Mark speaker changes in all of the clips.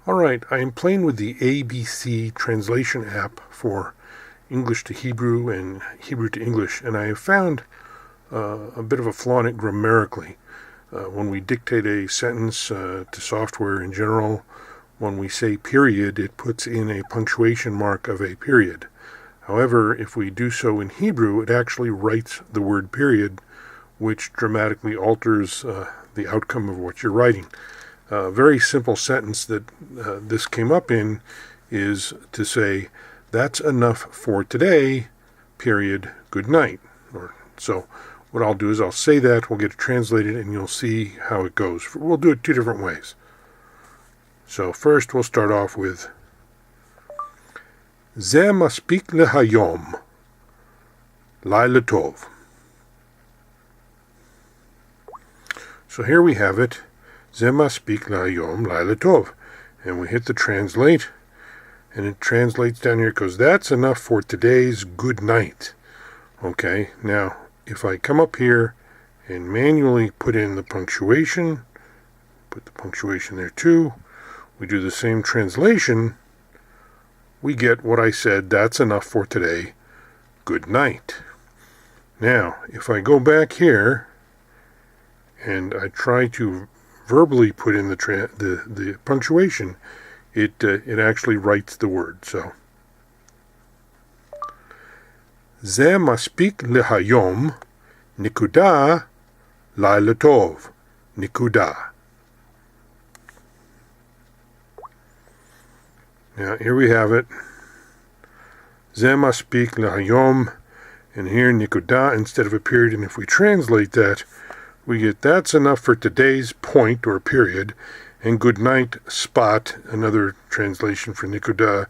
Speaker 1: Alright, I am playing with the ABC translation app for English to Hebrew and Hebrew to English, and I have found a bit of a flaw in it grammatically. When we dictate a sentence to software in general, when we say period, it puts in a punctuation mark of a period. However, if we do so in Hebrew, it actually writes the word period, which dramatically alters the outcome of what you're writing. A very simple sentence that this came up in is to say, that's enough for today, period, good night. So what I'll do is I'll say that, we'll get it translated, and you'll see how it goes. We'll do it two different ways. So first we'll start off with זה מספיק להיום, לילה טוב. So here we have it. זה מספיק להיום, לילה טוב. And we hit the translate, and it translates down here. It goes, that's enough for today's good night. Okay, now if I come up here and manually put in the punctuation, put the punctuation there too, we do the same translation, we get what I said, that's enough for today, good night. Now, if I go back here and I try to verbally put in the punctuation, it actually writes the word. So, זה מספיק להיום, נקודה, לילה טוב, נקודה. Now, here we have it. זה מספיק להיום, and here נקודה instead of a period, and if we translate that, we get that's enough for today's point or period, and good night spot, another translation for nikuda,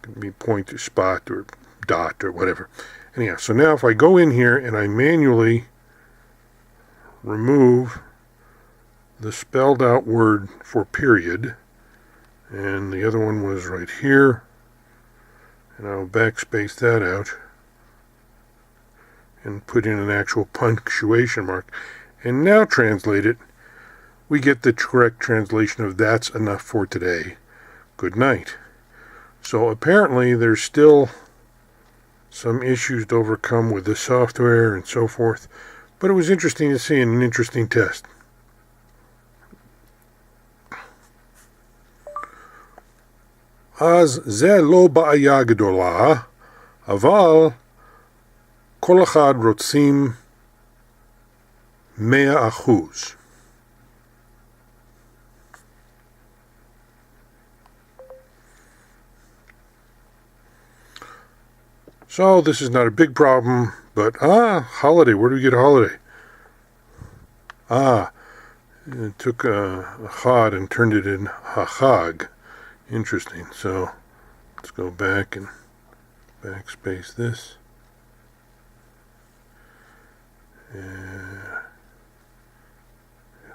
Speaker 1: could be point or spot or dot or whatever. Anyhow, so now if I go in here and I manually remove the spelled out word for period, and the other one was right here, and I'll backspace that out and put in an actual punctuation mark, and now translate it, we get the correct translation of that's enough for today, good night. So apparently there's still some issues to overcome with the software and so forth, but it was interesting to see, and an interesting test. אז זה לא בעיה גדולה, אבל כל אחד רוצים 100%. So this is not a big problem, but holiday, where do we get a holiday? It took a chad and turned it in hachag. Interesting. So let's go back and backspace this.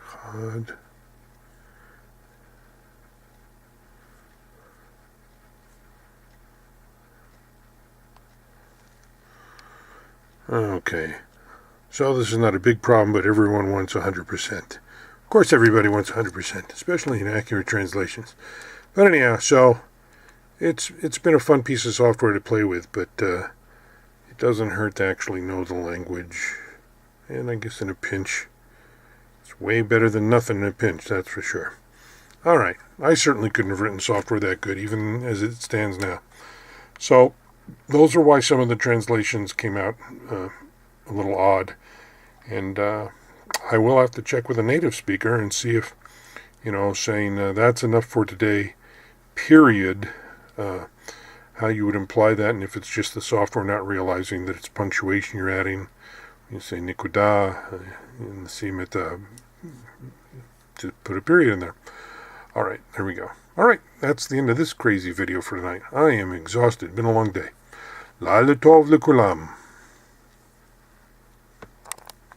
Speaker 1: Chad. Okay. So this is not a big problem, but everyone wants 100%. Of course everybody wants 100%, especially in accurate translations. But anyhow, so it's been a fun piece of software to play with, but it doesn't hurt to actually know the language. And I guess in a pinch, it's way better than nothing in a pinch, that's for sure. All right, I certainly couldn't have written software that good, even as it stands now. So those are why some of the translations came out a little odd. And I will have to check with a native speaker and see if, saying that's enough for today, period, how you would imply that, and if it's just the software not realizing that it's punctuation you're adding. You say nikuda, and see to put a period in there. All right, there we go. All right, that's the end of this crazy video for tonight. I am exhausted. Been a long day. Laila tov lekulam.